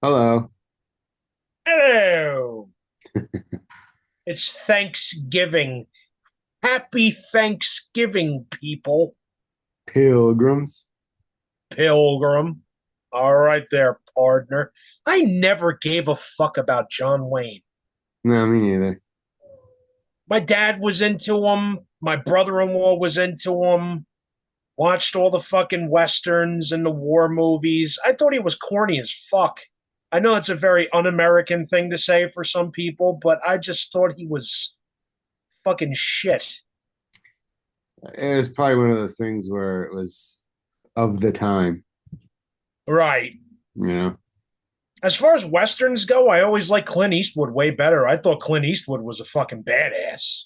Hello. Hello. It's Thanksgiving. Happy Thanksgiving, people. Pilgrims. Pilgrim. All right there, partner. I never gave a fuck about John Wayne. No, me neither. My dad was into him. My brother-in-law was into him. Watched all the fucking westerns and the war movies. I thought he was corny as fuck. I know it's a very un-American thing to say for some people, but I just thought he was fucking shit. It was probably one of those things where it was of the time, Right. you know? As far as westerns go, I always like Clint Eastwood way better. I thought Clint Eastwood was a fucking badass.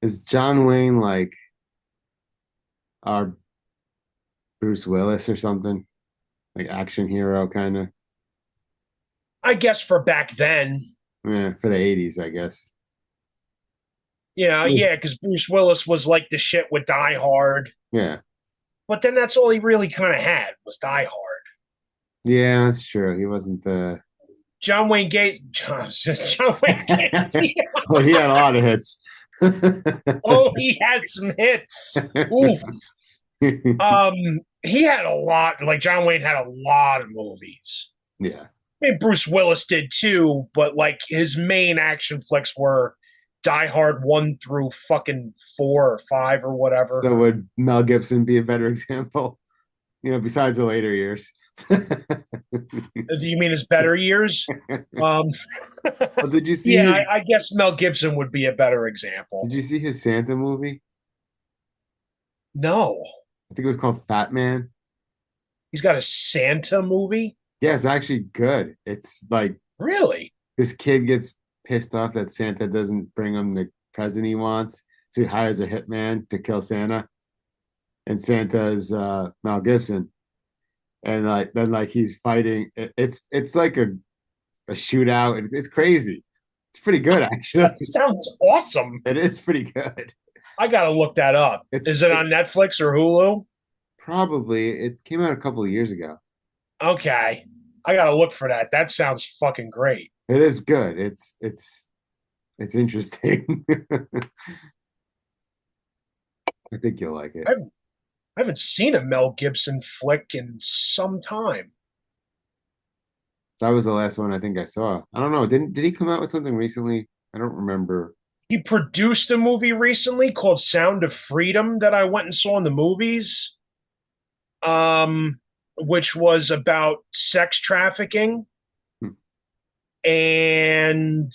Is John Wayne like our Bruce Willis or something? Like action hero kind of? I guess for back then, Yeah, for the 80s, I guess. yeah, because Bruce Willis was like the shit with Die Hard. Yeah. But then that's all he really kind of had was Die Hard. Yeah, that's true. He wasn't the John Wayne Gacy. Well, he had a lot of hits. Oh, he had some hits. Oof. He had a lot. Like John Wayne had a lot of movies. Yeah. I mean, Bruce Willis did too, but like his main action flicks were Die Hard 1 through fucking 4 or 5 or whatever. So would Mel Gibson be a better example? Besides the later years. Do you mean his better years? Um, Well, did you see yeah, his I guess Mel Gibson would be a better example. Did you see his Santa movie? No, I think it was called Fat Man. he's got a Santa movie. Yeah, it's actually good. It's like Really? this kid gets pissed off that Santa doesn't bring him the present he wants, so he hires a hitman to kill Santa. And Santa is Mel Gibson, and then he's fighting. It's like a shootout. It's crazy. It's pretty good actually. That sounds awesome. It is pretty good. I gotta look that up. It's Is it on it's Netflix or Hulu? probably it came out a couple of years ago. Okay, I gotta look for that. That sounds fucking great. It is good. It's interesting. I think you'll like it. I haven't seen a Mel Gibson flick in some time. That was the last one I think I saw. I don't know. Did he come out with something recently? I don't remember. He produced a movie recently called Sound of Freedom that I went and saw in the movies, um, which was about sex trafficking. Hmm. And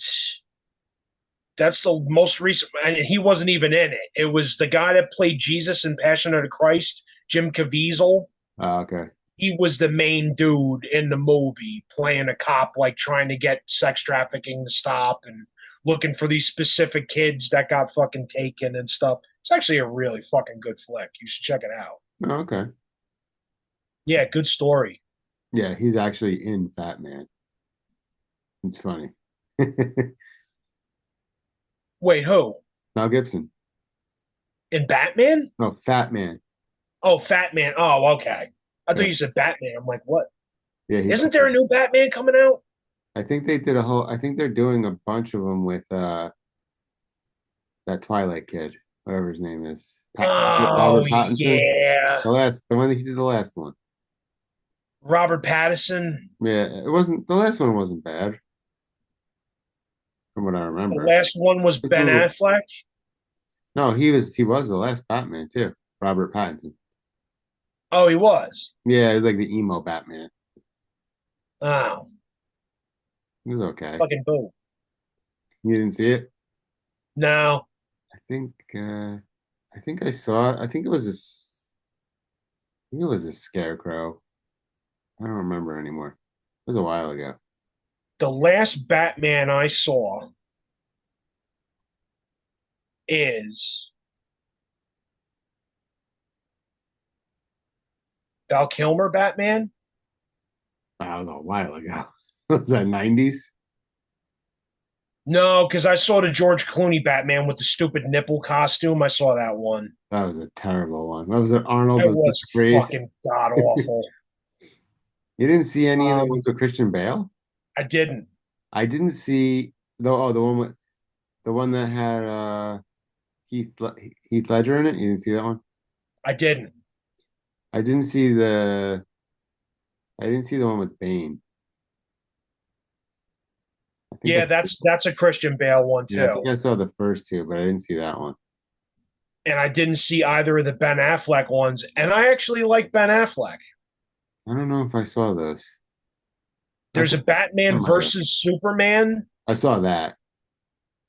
that's the most recent. And he wasn't even in it. It was the guy that played Jesus in Passion of the Christ, Jim Caviezel. Oh, okay. He was the main dude in the movie playing a cop, like trying to get sex trafficking to stop and looking for these specific kids that got fucking taken and stuff. It's actually a really fucking good flick. You should check it out. Oh, okay. Yeah, good story. Yeah, he's actually in Fat Man. It's funny. Wait, who? Mel Gibson. In Batman? No, Fat Man. Oh, Fat Man. Oh, okay. I thought Yeah, you said Batman. I'm like, what? yeah, he Isn't plays there a it. new Batman coming out? I think they did a whole. I think they're doing a bunch of them with that Twilight kid, whatever his name is, Oh, Robert Pattinson. yeah. The one that he did the last one. Robert Pattinson. Yeah, it wasn't the last one wasn't bad from what I The remember. last one was It's a Ben little, Affleck. no, he was the last Batman too. Robert Pattinson. Oh, he was. Yeah, he's like the emo Batman. Oh, It was okay. fucking boo. You didn't see it? No, I think I think I saw it. I think it was a Scarecrow. I don't remember anymore. It was a while ago. the last Batman I saw is Val Kilmer Batman. That was a while ago. Was that 90s? No, because I saw the George Clooney Batman with the stupid nipple costume. I saw that one. That was a terrible one. What was it? Arnold It was was Mr. Freeze. fucking god awful. You didn't see any of the Um, ones with Christian Bale? I didn't. I didn't see the one that had Heath Ledger in it. You didn't see that one? I didn't. I didn't see the I didn't see the one with Bane. I think Yeah, that's that's a Christian Bale one yeah, I think too. I saw the first two, but I didn't see that one. And I didn't see either of the Ben Affleck ones. And I actually like Ben Affleck. I don't know if I saw those. I There's a think I Batman might have. versus Superman. I saw that.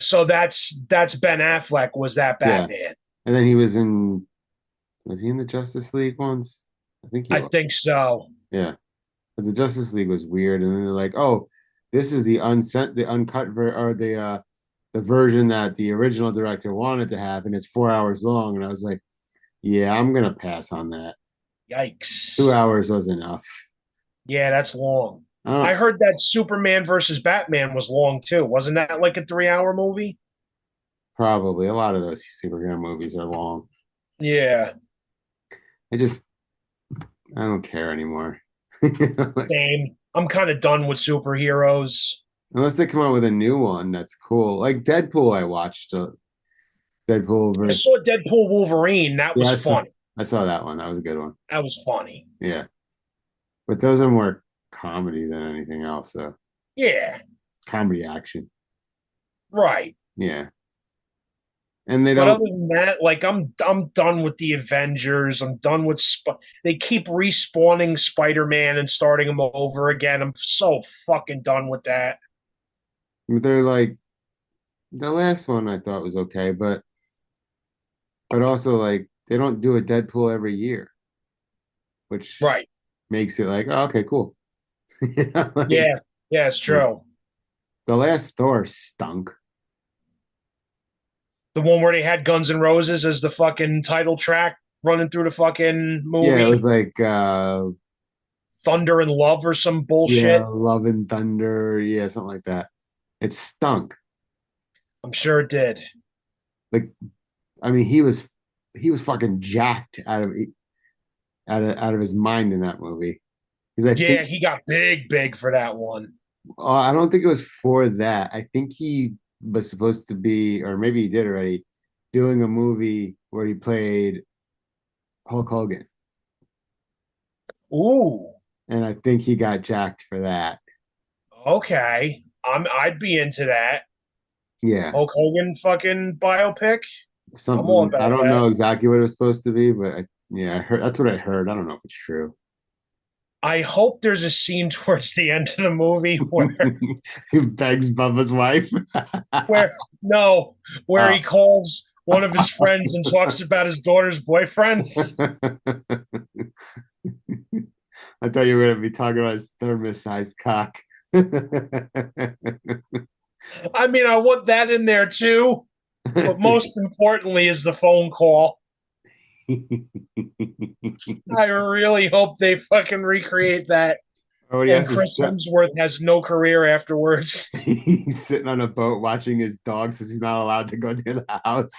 So that's Ben Affleck was that Yeah. Batman. And then was he in the Justice League ones? I think he I was. think so. Yeah. But the Justice League was weird. And then they're like, oh, this is the uncut or the version that the original director wanted to have, and it's 4 hours long. And I was like, yeah, I'm gonna pass on that. Two Yikes. hours was enough. Yeah, that's long. I I don't heard that Superman versus Batman was long too. Wasn't that like a 3 hour movie? Probably a lot of those superhero movies are long. Yeah, I just I don't care anymore. You know, like, same. I'm kind of done with superheroes. unless they come out with a new one that's cool. Like Deadpool, I watched Deadpool I versus saw Deadpool Wolverine. That yeah, was funny. I saw that one. That was a good one. That was funny. Yeah. But those are more comedy than anything else. So Yeah, comedy action. right. Yeah. And they But don't other than that, like I'm done with the Avengers. I'm done with they keep respawning Spider-Man and starting him over again. I'm so fucking done with that. they're like the last one I thought was okay, but also like they don't do a Deadpool every year, which Right. makes it like, oh, okay, cool. You know, like, Yeah. Yeah, it's true. the last Thor stunk. The one where they had Guns N' Roses as the fucking title track running through the fucking Yeah, it was movie. like Thunder and Love or some yeah, bullshit. Love and Thunder, yeah, something like that. It stunk. I'm sure it did. Like, I mean, he was fucking jacked out of his mind in that movie. Because I think Yeah, he got big for that one. I don't think it was for that. I think he was supposed to be, or maybe he did already, doing a movie where he played Hulk Hogan, Ooh, and I think he got jacked for that. okay. I'd be into that. Yeah, Hulk Hogan fucking biopic. I'm all something I about don't that. know exactly what it was supposed to be, but yeah, I heard that's what I heard. I don't know if it's true. I hope there's a scene towards the end of the movie He begs Bubba's wife. where no, where he Oh. calls one of his friends and talks about his daughter's boyfriends. I thought you were going to be talking about his thermos-sized cock. I mean, I want that in there too, but most importantly is the phone call. I really hope they fucking recreate that. Oh, he And has to Chris sit. Hemsworth has no career afterwards. He's sitting on a boat watching his dog since he's not allowed to go near the house.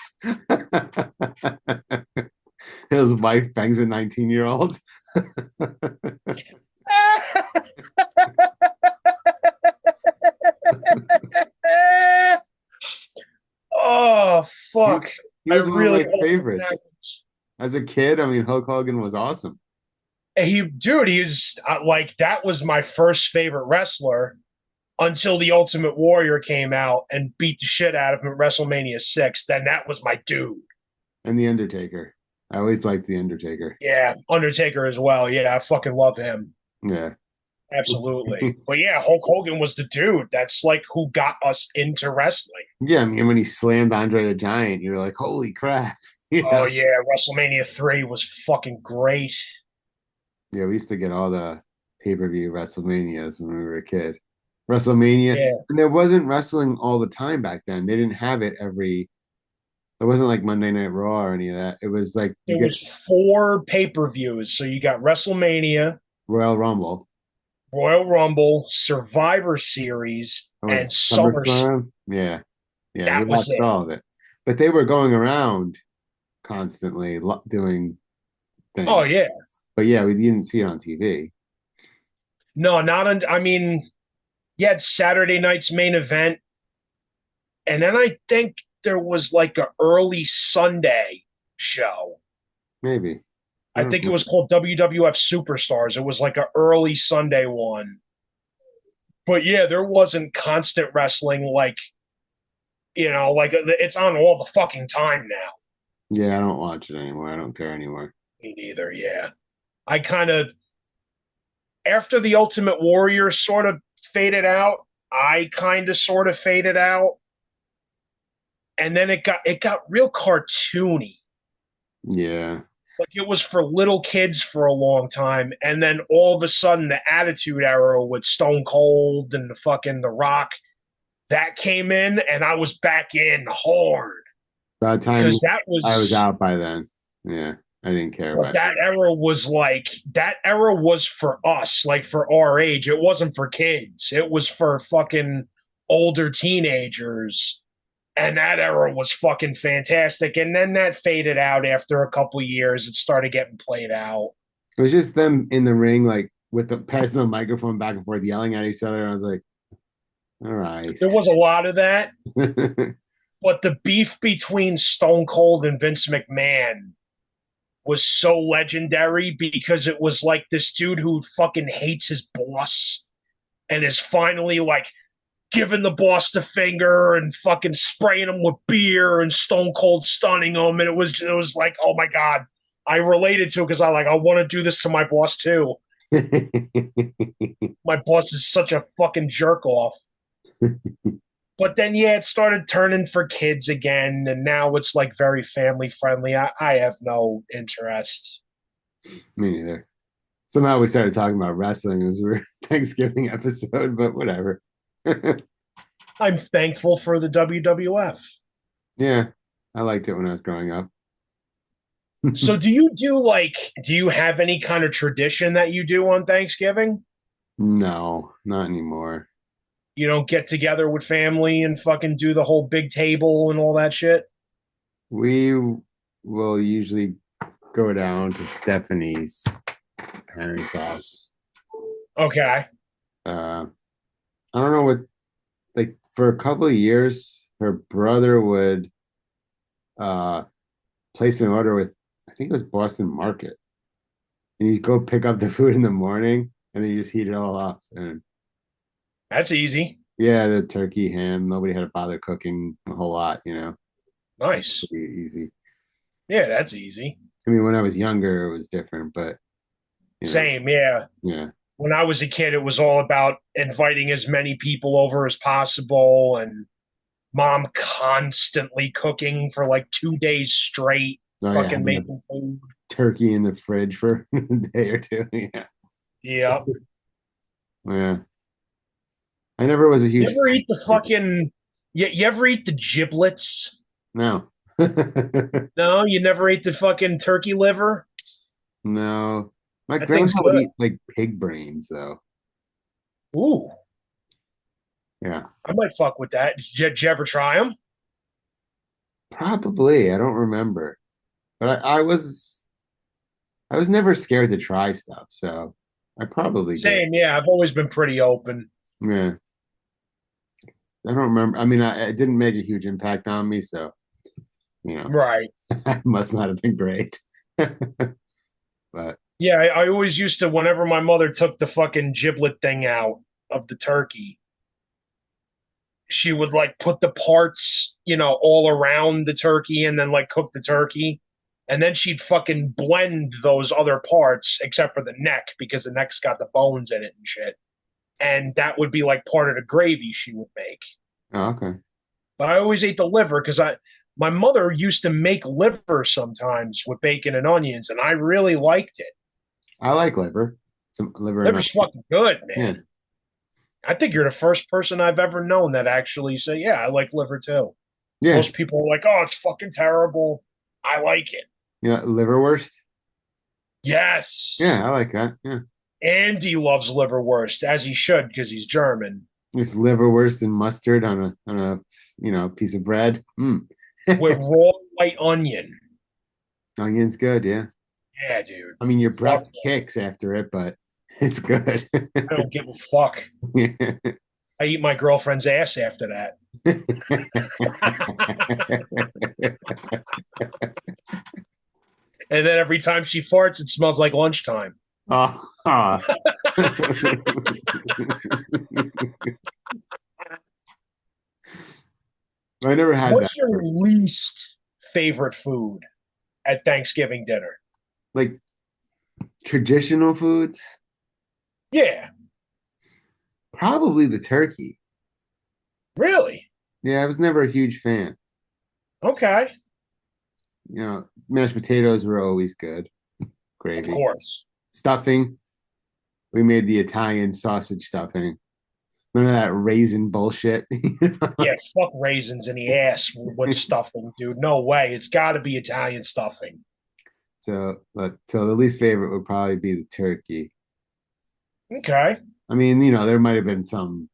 His wife bangs a 19-year-old. Oh He, fuck! he I was one of really my hope that favorites. happens. As a kid, I mean, Hulk Hogan was awesome. He's like that was my first favorite wrestler until the Ultimate Warrior came out and beat the shit out of him at WrestleMania 6. Then that was my dude. And The Undertaker. I always liked The Undertaker. Yeah, Undertaker as well. Yeah, I fucking love him. Yeah. Absolutely. But yeah, Hulk Hogan was the dude. That's like who got us into wrestling. Yeah, I mean, when he slammed Andre the Giant, you were like, holy crap. You Oh know? yeah, WrestleMania 3 was fucking great. Yeah, we used to get all the pay-per-view WrestleManias when we were a kid. WrestleMania, Yeah. and there wasn't wrestling all the time back then. They didn't have it every. It wasn't like Monday Night Raw or any of that. It was like you There get was 4 pay-per-views. So you got WrestleMania, Royal Rumble. Royal Rumble, Survivor Series, It and was SummerSlam. SummerSlam. Yeah, yeah, we That was watched it. all of it. But they were going around constantly doing Oh things. yeah. But yeah, we didn't see it on TV. No, not I mean, you had Saturday night's main event, and then I think there was like a early Sunday show. Maybe. I I don't think it know. was called WWF Superstars. It was like an early Sunday one. But yeah, there wasn't constant wrestling like, like it's on all the fucking time now. Yeah, I don't watch it anymore. I don't care anymore. Me neither, yeah. I kind of, after the Ultimate Warrior sort of faded out, I kind of sort of faded out. And then it got real cartoony. Yeah. Like it was for little kids for a long time, and then all of a sudden the Attitude Era with Stone Cold and the fucking The Rock that came in, and I was back in hard By the time because that I was was out by then. Yeah. I didn't care but about it. that era was for us, like for our age. It wasn't for kids. It was for fucking older teenagers. And that era was fucking fantastic. And then that faded out after a couple years. It started getting played out. It was just them in the ring, like with the passing the microphone back and forth, yelling at each other. I was like, all right. There was a lot of that, but the beef between Stone Cold and Vince McMahon was so legendary because it was like this dude who fucking hates his boss and is finally like giving the boss the finger and fucking spraying him with beer and Stone Cold stunning him. And it was like, oh my God. I related to it because I want to do this to my boss too. My boss is such a fucking jerk off. But then yeah, it started turning for kids again, and now it's like very family friendly. I have no interest. Me neither. Somehow we started talking about wrestling. It was a weird Thanksgiving episode, but whatever. I'm thankful for the WWF. Yeah, I liked it when I was growing up. So do you have any kind of tradition that you do on Thanksgiving? No, not anymore. You don't get together with family and fucking do the whole big table and all that shit? We will usually go down to Stephanie's parents' house. Okay. Uh, I don't know what, like, for a couple of years, her brother would uh place an order with, I think it was Boston Market, and you go pick up the food in the morning, and then you just heat it all up. And That's easy. yeah, the turkey, ham, nobody had to bother cooking a whole lot, Nice. pretty easy. Yeah, that's easy. I mean, when I was younger, it was different, but you know, Same, yeah. yeah. When I was a kid, it was all about inviting as many people over as possible and mom constantly cooking for like 2 days straight, Oh yeah, fucking having a making food. turkey in the fridge for a day or two. Yeah, Yeah. yeah. I never was a You huge ever fan eat the of turkey. fucking you ever eat the giblets? No, No, you never ate the fucking turkey liver? no. My That thing's grandpa would good. eat like pig brains, though. Ooh, Yeah, I might fuck with that. Did you ever try them? probably. I don't remember, but I was never scared to try stuff, so I probably did. Same, yeah. I've always been pretty open. Yeah, I don't remember. I mean, it didn't make a huge impact on me, so you know, Right. it must not have been great. But Yeah, I always used to, whenever my mother took the fucking giblet thing out of the turkey, she would like put the parts, all around the turkey and then like cook the turkey. And then she'd fucking blend those other parts, except for the neck, because the neck's got the bones in it and shit. And that would be like part of the gravy she would make. oh, okay, But I always ate the liver because my mother used to make liver sometimes with bacon and onions, and I really liked it. I like liver, some liver and Liver's fucking good, yeah, man. I think you're the first person I've ever known that actually say, "Yeah, I like liver too." yeah, Most people are like, "Oh, it's fucking terrible." I like it. yeah. Liverwurst. Yeah, Yes. I like that. Yeah, Andy loves liverwurst, as he should, because he's German, just liverwurst and mustard on a piece of bread. Mm. with raw white onion. Onion's good. Yeah, Yeah, dude. I mean your Fuck. breath kicks after it, but it's good. I don't give a fuck. Yeah. I eat my girlfriend's ass after that. And then every time she farts, it smells like lunchtime. Oh, ah. I never had that. What's your least favorite food at Thanksgiving dinner? Like traditional foods, Yeah, probably the turkey. really? Yeah, I was never a huge fan. Okay, Mashed potatoes were always good. of Gravy. course. Stuffing, we made the Italian sausage stuffing. None of that raisin bullshit. Yeah, fuck raisins in the ass with stuffing, dude. No way. It's got to be Italian stuffing. So the least favorite would probably be the turkey. Okay. I mean, there might have been some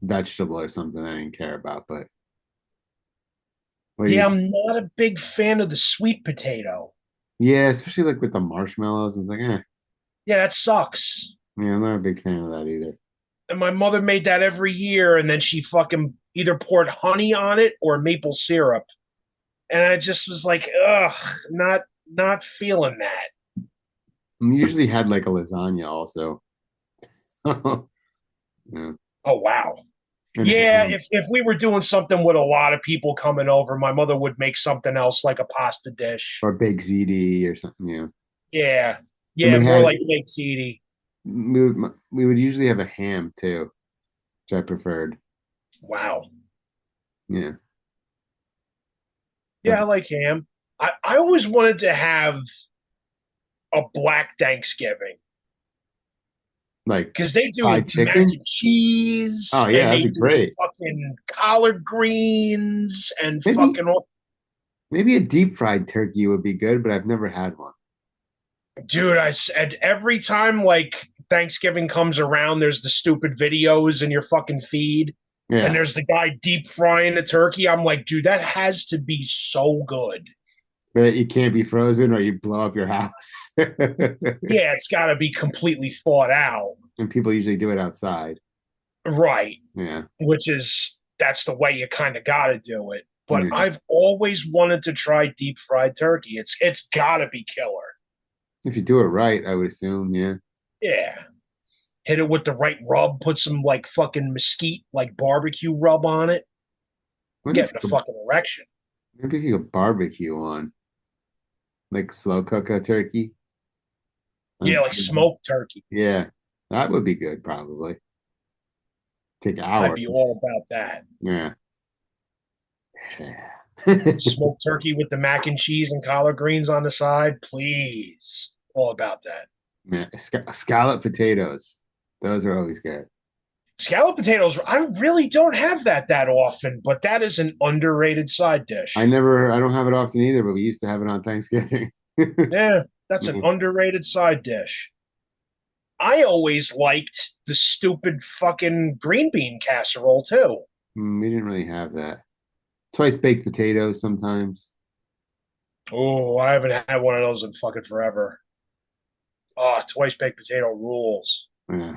vegetable or something I didn't care about, but what do Yeah, you? I'm not a big fan of the sweet potato. Yeah, especially like with the marshmallows. It's like, Yeah, that sucks. yeah, I'm not a big fan of that either. And my mother made that every year, and then she fucking either poured honey on it or maple syrup. And I just was like, ugh, not feeling that. We usually had like a lasagna also. Yeah, Oh wow. and Yeah, ham if we were doing something with a lot of people coming over, my mother would make something else like a pasta dish. or baked ziti or something. Yeah, Yeah. and Yeah, more like baked ziti. we would usually have a ham too, which I preferred. Wow. Yeah, Yeah, but I like ham. I always wanted to have a black Thanksgiving like because they do fried mac chicken. and cheese Oh yeah, and that'd they be do great. fucking collard greens and Maybe fucking all. maybe a deep fried turkey would be good, but I've never had one. Dude, I said every time like Thanksgiving comes around, there's the stupid videos in your fucking feed, and Yeah, there's the guy deep frying the turkey. I'm like, dude, that has to be so good. but it can't be frozen or you blow up your house. Yeah, it's got to be completely thought out, And people usually do it outside. right? Yeah, Which is that's the way you kind of got to do it. But yeah. I've always wanted to try deep fried turkey. It's got to be killer. If you do it right, I would assume. Yeah. Yeah. Hit it with the right rub, put some like fucking mesquite, like barbecue rub on it. I'm What if getting a you could, fucking erection. maybe if you could barbecue on like slow cook a turkey? Yeah, Um, like smoked turkey. yeah, that would be good. Probably take I'd hours. be all about that. Yeah. Smoked turkey with the mac and cheese and collard greens on the side, please. All about that. Man, scallop potatoes. Those are always good. Scalloped potatoes, I really don't have that often, but that is an underrated side dish. I don't have it often either, but we used to have it on Thanksgiving. Yeah, that's an Mhm. underrated side dish. I always liked the stupid fucking green bean casserole too. We didn't really have that. Twice baked potatoes sometimes. Oh, I haven't had one of those in fucking forever. Oh, twice baked potato rules. Yeah.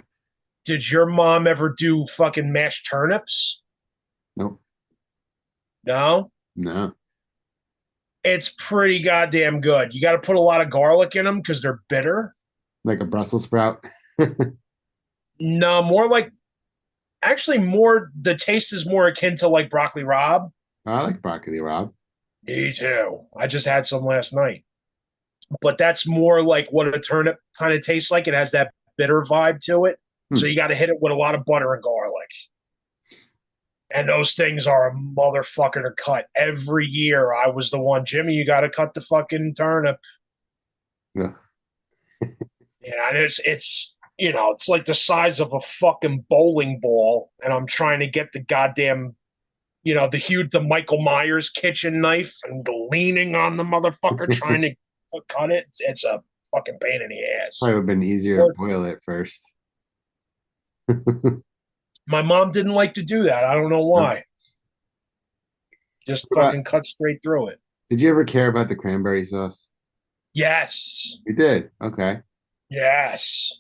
Did your mom ever do fucking mashed turnips? Nope. No? No. It's pretty goddamn good. You got to put a lot of garlic in them because they're bitter. Like a Brussels sprout. No, more like actually more the taste is more akin to like broccoli rabe. I like broccoli, Rob. Me too. I just had some last night. But that's more like what a turnip kind of tastes like. It has that bitter vibe to it. So Hmm. you got to hit it with a lot of butter and garlic. And those things are a motherfucker to cut. Every year I was the one, Jimmy, you got to cut the fucking turnip. Ugh. Yeah, and it's it's like the size of a fucking bowling ball, and I'm trying to get the goddamn the Michael Myers kitchen knife and leaning on the motherfucker trying to cut it. It's a fucking pain in the ass. Probably would have been easier to Or boil it first. my mom didn't like to do that. I don't know No. why. Just What about, fucking cut straight through it. did you ever care about the cranberry sauce? Yes. You did. Okay. Yes.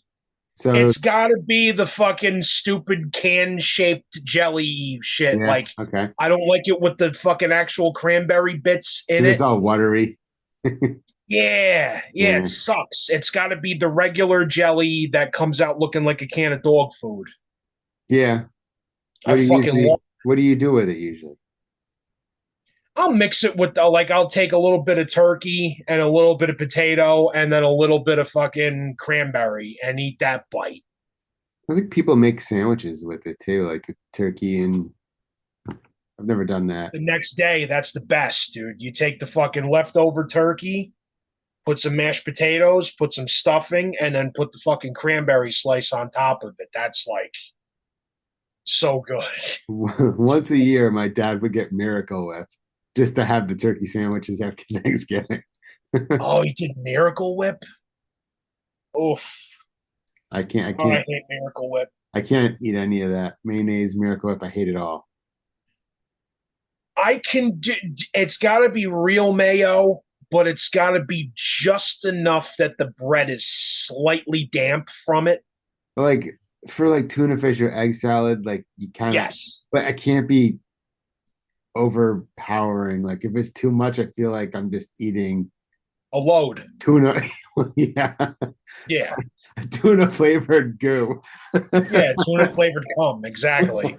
So It's got to be the fucking stupid can shaped jelly shit. yeah, Like, okay. I don't like it with the fucking actual cranberry bits in Because it's it. all watery. Yeah, yeah, it Yeah. sucks. It's got to be the regular jelly that comes out looking like a can of dog food. Yeah. I fucking love. What do you do with it usually? I'll mix it with like I'll take a little bit of turkey and a little bit of potato and then a little bit of fucking cranberry and eat that bite. I think people make sandwiches with it too, like the turkey and I've never done that. The next day, that's the best, dude. You take the fucking leftover turkey, put some mashed potatoes, put some stuffing, and then put the fucking cranberry slice on top of it. That's like so good. Once a year, my dad would get Miracle Whip just to have the turkey sandwiches after Thanksgiving. Oh, you did Miracle Whip? Oof. I Oh, I can't, hate Miracle Whip. I can't eat any of that mayonnaise, Miracle Whip. I hate it all. I can do it's got to be real mayo, but it's got to be just enough that the bread is slightly damp from it. But like for like tuna fish or egg salad, like you kind of, Yes. but I can't be overpowering. Like if it's too much, I feel like I'm just eating A load. tuna. Yeah, Yeah. tuna flavored goo. Yeah, tuna flavored cum, exactly.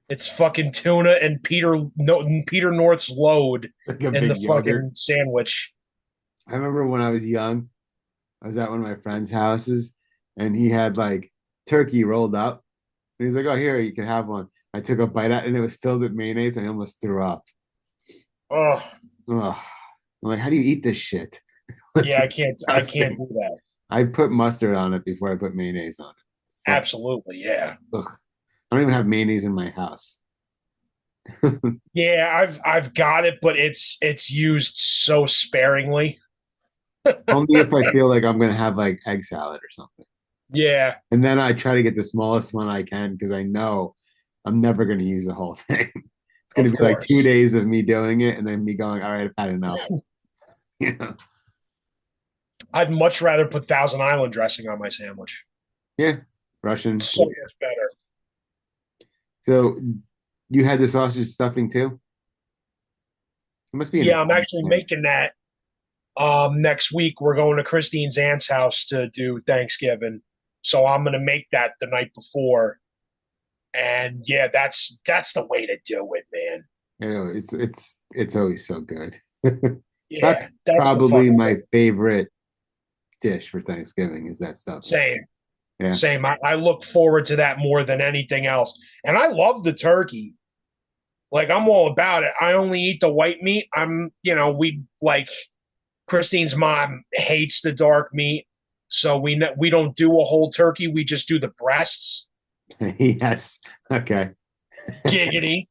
It's fucking tuna and Peter North's load Like a in the big yogurt. fucking sandwich. I remember when I was young, I was at one of my friend's houses and he had like turkey rolled up. And he's like, "Oh, here, you can have one." I took a bite out and it was filled with mayonnaise and I almost threw up. Oh, Ugh. I'm like, how do you eat this shit? yeah, I can't Disgusting. do that. I put mustard on it before I put mayonnaise on it. Fuck. Absolutely, yeah. Ugh. I don't even have mayonnaise in my house. Yeah, I've got it, but it's used so sparingly. Only if I feel like I'm gonna have like egg salad or something. Yeah, And then I try to get the smallest one I can because I know I'm never gonna use the whole thing. It's gonna of be like two course. days of me doing it and then me going, all right, I've had enough. Yeah. I'd much rather put Thousand Island dressing on my sandwich. Yeah. Russian. So much better. So you had the sausage stuffing too? It must be an Yeah, I'm Italian actually thing. making that. Next week we're going to Christine's aunt's house to do Thanksgiving, so I'm gonna make that the night before. And yeah, that's the way to do it, man. You know, it's always so good. That's Yeah, that's the probably fucking way. my favorite dish for Thanksgiving is that stuffing. Same, Yeah. same. I look forward to that more than anything else. And I love the turkey. Like I'm all about it. I only eat the white meat. We like Christine's mom hates the dark meat, so we don't do a whole turkey. We just do the breasts. Yes. Okay. Giggity.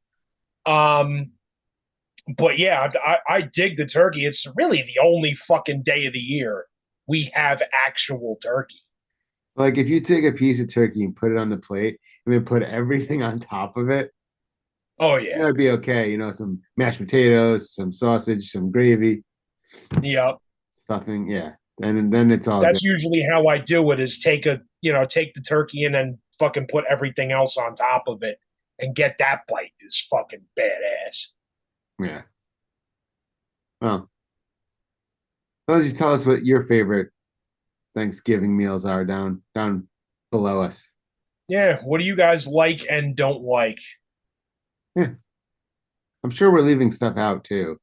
Um, but yeah, I dig the turkey. It's really the only fucking day of the year we have actual turkey. Like if you take a piece of turkey and put it on the plate and then put everything on top of it, Oh yeah, that'd be okay. You know, some mashed potatoes, some sausage, some gravy, yep. stuffing. Yeah. And then it's all good. That's usually how I do it. Is take the turkey and then fucking put everything else on top of it and get that bite is fucking badass. Yeah. Well, why don't you tell us what your favorite Thanksgiving meals are down below us? Yeah, what do you guys like and don't like? Yeah. I'm sure we're leaving stuff out too.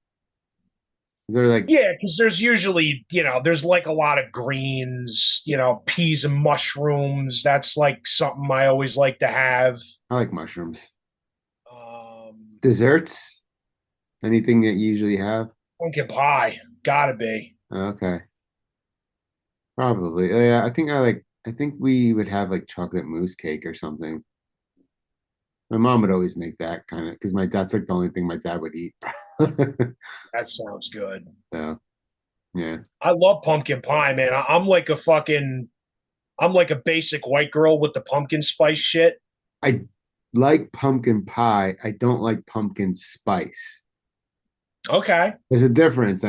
Is there like Yeah, because there's usually, there's like a lot of greens, peas and mushrooms. That's like something I always like to have. I like mushrooms. Um, Desserts? Anything that you usually have? Pumpkin pie, gotta be. Okay. Probably. Yeah, I think we would have like chocolate mousse cake or something. My mom would always make that kind of because my dad's like the only thing my dad would eat. That sounds good. So yeah. I love pumpkin pie, man. I'm like a basic white girl with the pumpkin spice shit. I like pumpkin pie. I don't like pumpkin spice. Okay. There's a difference.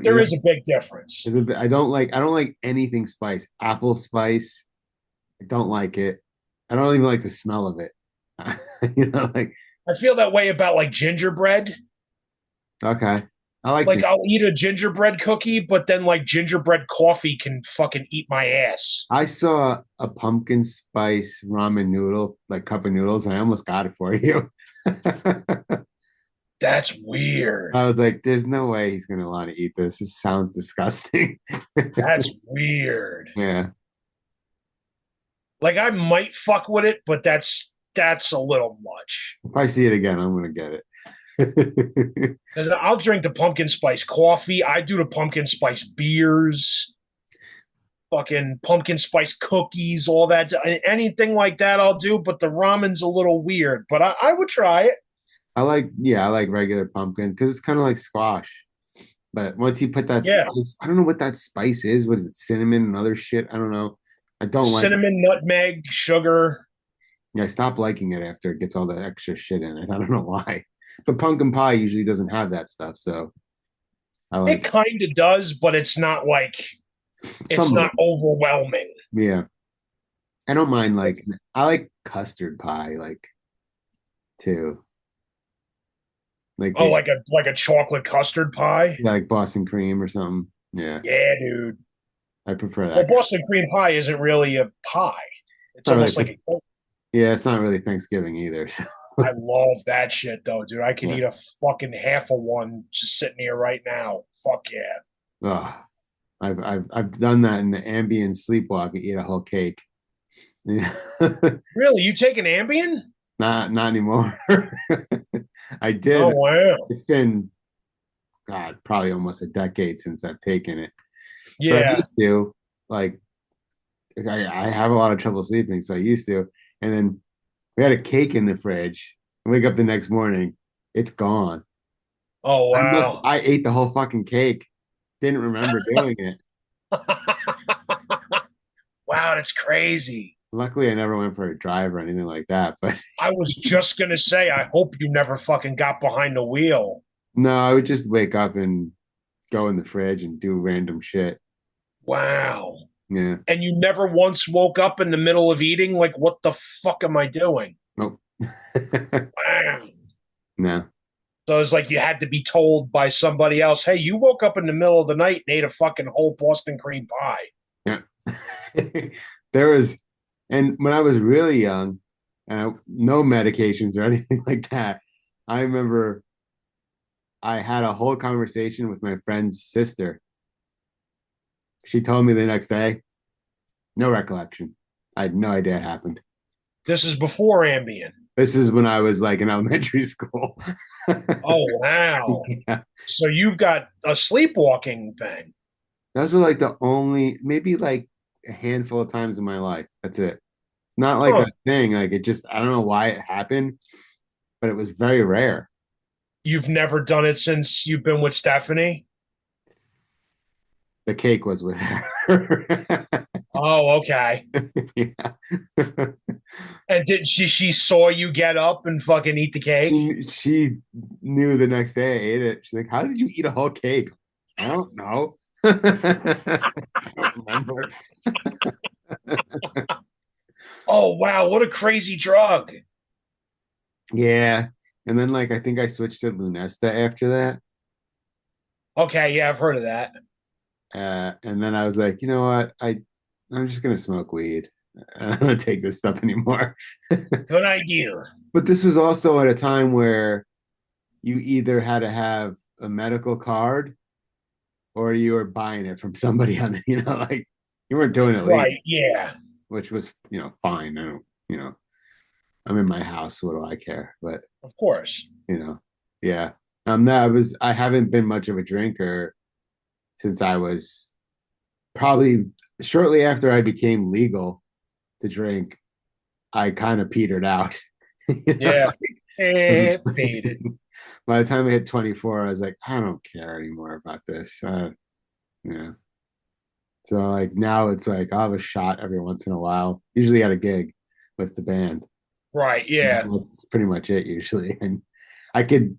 There is a big difference. I don't like anything spice. Apple spice, I don't like it. I don't even like the smell of it. Like I feel that way about like gingerbread. okay, I like Like ginger. I'll eat a gingerbread cookie, but then like gingerbread coffee can fucking eat my ass. I saw a pumpkin spice ramen noodle, like cup of noodles, and I almost got it for you. That's weird. I was like, "There's no way he's gonna want to eat this. This sounds disgusting." That's weird. Yeah, Like I might fuck with it, but that's a little much. if I see it again, I'm gonna get it. Because I'll drink the pumpkin spice coffee. I do the pumpkin spice beers, fucking pumpkin spice cookies, all that. Anything like that, I'll do. But the ramen's a little weird. But I would try it. I like regular pumpkin because it's kind of like squash. But once you put that Yeah, spice, I don't know what that spice is. What is it? Cinnamon and other shit? I don't know. I don't like it. cinnamon, nutmeg, sugar. Yeah, I stop liking it after it gets all the extra shit in it. I don't know why. But pumpkin pie usually doesn't have that stuff, so I It like kind of does, but it's not like it's some of not it. overwhelming. Yeah. I don't mind like I like custard pie like too. Like Oh, the like a chocolate custard pie. yeah, like Boston cream or something. Yeah. Yeah, dude. I prefer Well, that kind. Boston cream pie isn't really a pie. It's It's not really almost like a. yeah, it's not really Thanksgiving either. So I love that shit though, dude. I could yeah. eat a fucking half of one just sitting here right now. Fuck yeah. Oh, I've done that in the Ambien sleepwalk. I eat a whole cake. Yeah. Really? You take an Ambien? Not anymore. I Oh did. wow. It's been God, probably almost a decade since I've taken it. But I Yeah. used to like I have a lot of trouble sleeping, so I used to. And then we had a cake in the fridge. I wake up the next morning, it's gone. Oh wow. I ate the whole fucking cake. Didn't remember doing it. Wow, that's crazy. Luckily, I never went for a drive or anything like that. But I was just gonna say, I hope you never fucking got behind the wheel. no, I would just wake up and go in the fridge and do random shit. Wow. Yeah. And you never once woke up in the middle of eating, like, what the fuck am I doing? Nope. Wow. No. So it's like you had to be told by somebody else, hey, you woke up in the middle of the night and ate a fucking whole Boston cream pie. Yeah. There was, and when I was really young, no medications or anything like that, I remember I had a whole conversation with my friend's sister. She told me the next day, no recollection. I had no idea it happened. This is before Ambien. This is when I was like in elementary school. Oh, wow. Yeah. So you've got a sleepwalking thing. Those are like the only, maybe like a handful of times in my life. That's it. Not like Huh. a thing. Like it just, I don't know why it happened, but it was very rare. You've never done it since you've been with Stephanie? The cake was with her. Oh, okay. Yeah. And did she saw you get up and fucking eat the cake? She knew the next day I ate it. She's like, "How did you eat a whole cake?" I don't know. I don't remember. Oh, wow, what a crazy drug. Yeah. And then like I think I switched to Lunesta after that. Okay, yeah, I've heard of that. And then I was like, you know what? I'm just gonna smoke weed. I don't want to take this stuff anymore. Good idea. But this was also at a time where you either had to have a medical card or you were buying it from somebody on the, like you weren't doing it legal, Right, yeah, which was, fine. I don't, I'm in my house. What do I care? But, of course. you know, yeah. No, I haven't been much of a drinker since I was probably shortly after I became legal to drink. I kind of petered out. You know, Yeah. like, And faded. by the time I hit 24, I was like, I don't care anymore about this. Yeah. So like now it's like I'll have a shot every once in a while, usually at a gig with the band. Right, yeah. That's pretty much it usually. And I could,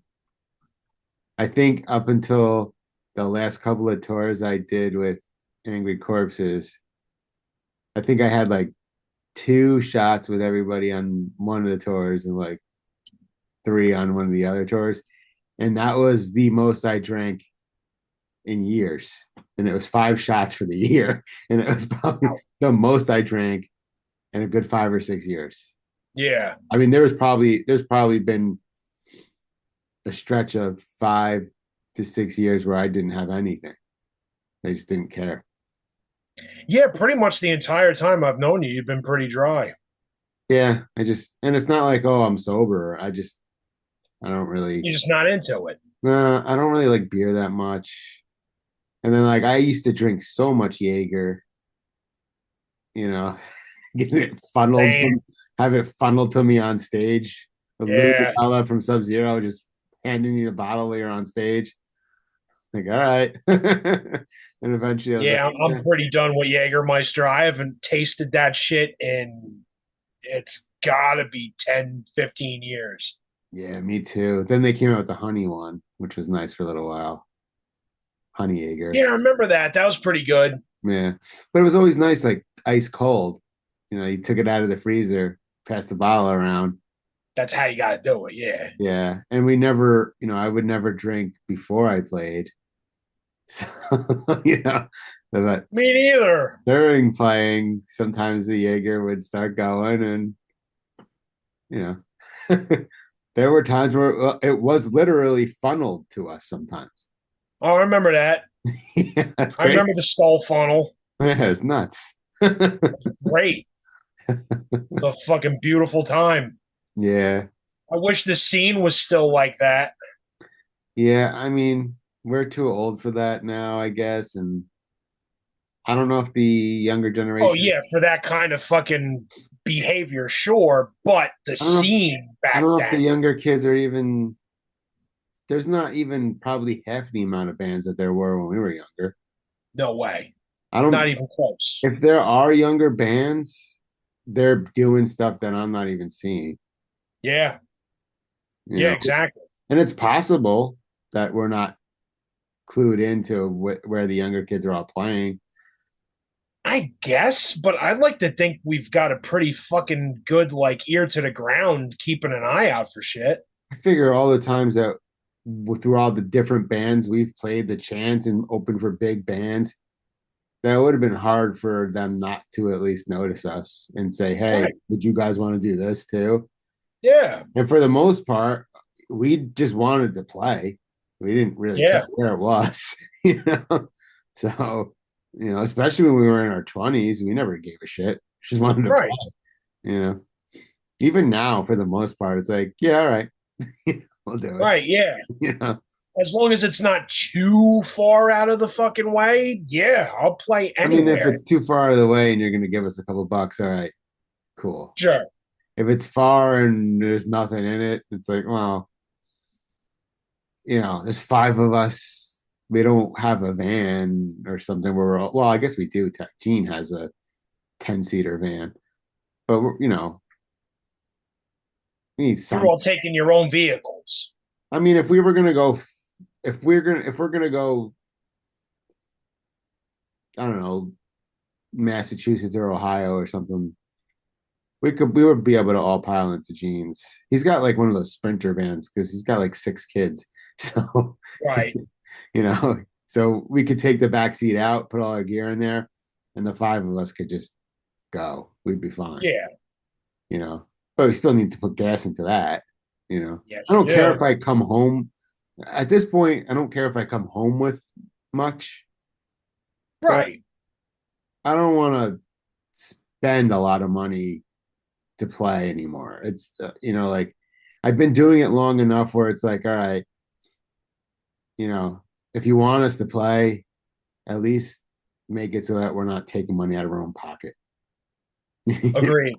I think up until the last couple of tours I did with Angry Corpses, I think I had like two shots with everybody on one of the tours and like three on one of the other tours. And that was the most I drank in years. And it was five shots for the year. And it was probably Wow. the most I drank in a good 5 or 6 years. Yeah. I mean, there's probably been a stretch of 5 to 6 years where I didn't have anything. I just didn't care. Yeah, pretty much the entire time I've known you, you've been pretty dry. Yeah, and it's not like, oh, I'm sober. I don't really, You're just not into it. no, I don't really like beer that much. And then like I used to drink so much Jaeger, you know, getting it funneled, Same. have it funneled to me on stage. With Lou Yeah. Dabella from Sub Zero just handing you a bottle while you're on stage. Like, all right. And eventually I was like, Yeah, I'm yeah, pretty done with Jägermeister. I haven't tasted that shit in it's gotta be 10, 15 years. yeah, me too. Then they came out with the honey one, which was nice for a little while. Honey Jaeger. Yeah, I remember that. That was pretty good. Yeah. But it was always nice, like ice cold. You know, you took it out of the freezer, passed the bottle around. That's how you gotta do it. Yeah. Yeah. And we never, I would never drink before I played. So, you know, but Me neither. during playing, sometimes the Jaeger would start going and, you know, there were times where it was literally funneled to us sometimes. Oh, I remember that. Yeah, that's I remember crazy. the skull funnel. Yeah, it's nuts. Great. It's a fucking beautiful time. Yeah. I wish the scene was still like that. Yeah. I mean, we're too old for that now, I guess. And I don't know if the younger Oh generation, yeah, for that kind of fucking behavior, sure, but the I don't know, scene I back don't know if the then, younger kids are even, there's not even probably half the amount of bands that there were when we were younger. no way. I Not don't, even close. if there are younger bands, they're doing stuff that I'm not even seeing, Yeah. you Yeah, know, exactly. and it's possible that we're not clued into where the younger kids are all playing. I guess, but I'd like to think we've got a pretty fucking good like ear to the ground keeping an eye out for shit. I figure all the times that through all the different bands we've played the chance and opened for big bands, that would have been hard for them not to at least notice us and say, hey, Right. would you guys want to do this too? Yeah. And for the most part, we just wanted to play. We didn't really care Yeah. where it was, you know. So, especially when we were in our 20s, we never gave a shit. Just wanted to Right. play, you know. Even now, for the most part, it's like, yeah, all right, we'll do it. Right. Yeah. You know, As long as it's not too far out of the fucking way, yeah, I'll play I mean, if anywhere. it's too far out of the way and you're going to give us a couple bucks, all right, cool. Sure. If it's far and there's nothing in it, it's like, well, there's five of us. We don't have a van or something where we're all, well, I guess we do. Gene has a 10-seater van, but we need You're some. all taking your own vehicles. I mean, if we were gonna go, if we're gonna go, I don't know, Massachusetts or Ohio or something, we would be able to all pile into Gene's. He's got like one of those Sprinter vans because he's got like 6 kids, so Right. so we could take the back seat out, put all our gear in there, and the five of us could just go. We'd be fine, Yeah. you know. But we still need to put gas into that. Yes, I you don't care if do. I come home. At this point, I don't care if I come home with much, but Right. I don't want to spend a lot of money to play anymore. It's like I've been doing it long enough where it's like, all right, you know, if you want us to play, at least make it so that we're not taking money out of our own pocket. Agreed.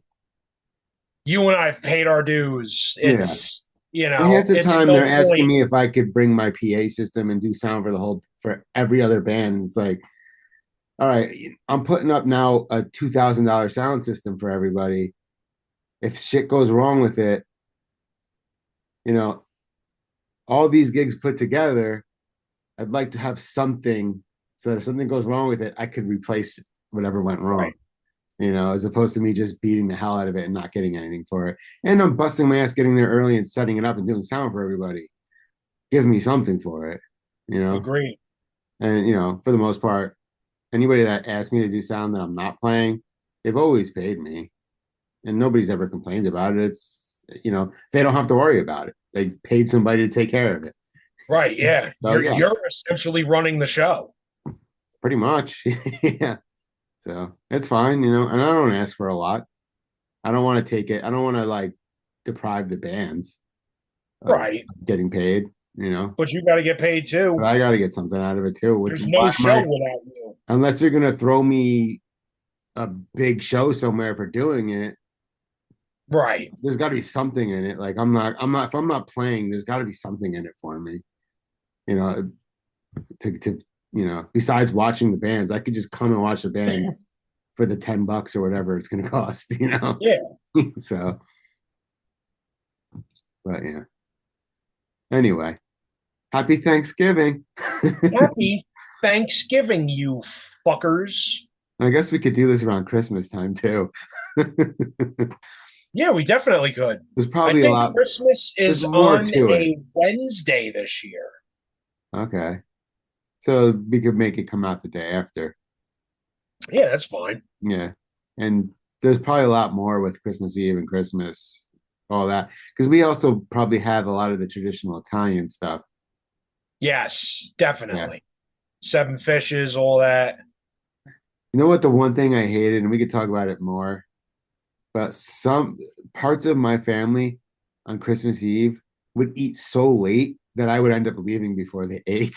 You and I have paid our dues. Yeah. And half the It's time no they're asking point. me if I could bring my PA system and do sound for every other band. And it's like, all right, I'm putting up now a $2,000 sound system for everybody. If shit goes wrong with it, you know, all these gigs put together, I'd like to have something so that if something goes wrong with it, I could replace whatever went wrong. Right. As opposed to me just beating the hell out of it and not getting anything for it. And I'm busting my ass getting there early and setting it up and doing sound for everybody. Give me something for it, you know. Agreed. And for the most part, anybody that asks me to do sound that I'm not playing, they've always paid me, and nobody's ever complained about it. It's they don't have to worry about it. They paid somebody to take care of it. Right. Yeah. So You're yeah, you're essentially running the show. pretty much. Yeah. So it's fine, and I don't ask for a lot. I don't want to take it. I don't want to like deprive the bands of Right. getting paid. But you got to get paid But too. I got to get something out of it too. Which There's is why no I show might, without you. unless they're gonna throw me a big show somewhere for doing it, Right. there's got to be something in it. Like I'm not. If I'm not playing, there's got to be something in it for me. You know, to besides watching the bands, I could just come and watch the bands for the $10 or whatever it's gonna cost. Yeah. So, but yeah. Anyway, happy Thanksgiving. Happy Thanksgiving, you fuckers. I guess we could do this around Christmas time too. Yeah, we definitely could. There's I probably a think lot. Christmas There's is more on to it. a Wednesday this year. Okay. So we could make it come out the day after. Yeah, that's fine. Yeah. And there's probably a lot more with Christmas Eve and Christmas, all that. Because we also probably have a lot of the traditional Italian stuff. Yes, Yeah. definitely. Seven fishes, all that. You know what? The one thing I hated, and we could talk about it more, but some parts of my family on Christmas Eve would eat so late that I would end up leaving before they ate.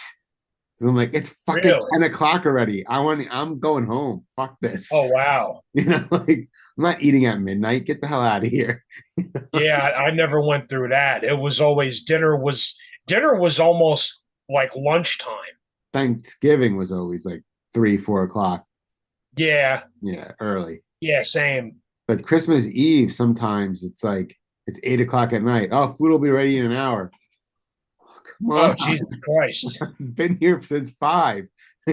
Because I'm like, it's fucking Really? 10 o'clock already. I'm going home. Fuck this. Oh, wow. Like I'm not eating at midnight. Get the hell out of here. Yeah, I never went through that. It was always dinner was almost like lunchtime. Thanksgiving was always like 3, 4 o'clock. Yeah, Yeah, early. yeah, same. But Christmas Eve, sometimes it's 8 o'clock at night. Oh, food will be ready in an hour. Oh, come Oh, on. Jesus Christ. I've been here since 5.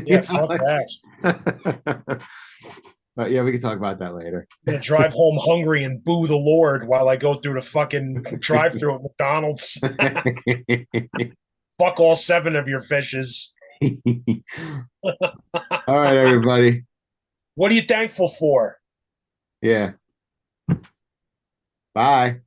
Yeah, fuck that. But yeah, we can talk about that later. I'm gonna drive home hungry and boo the Lord while I go through the fucking drive-through at McDonald's. Fuck all seven of your fishes. All right, everybody. What are you thankful for? Yeah. Bye.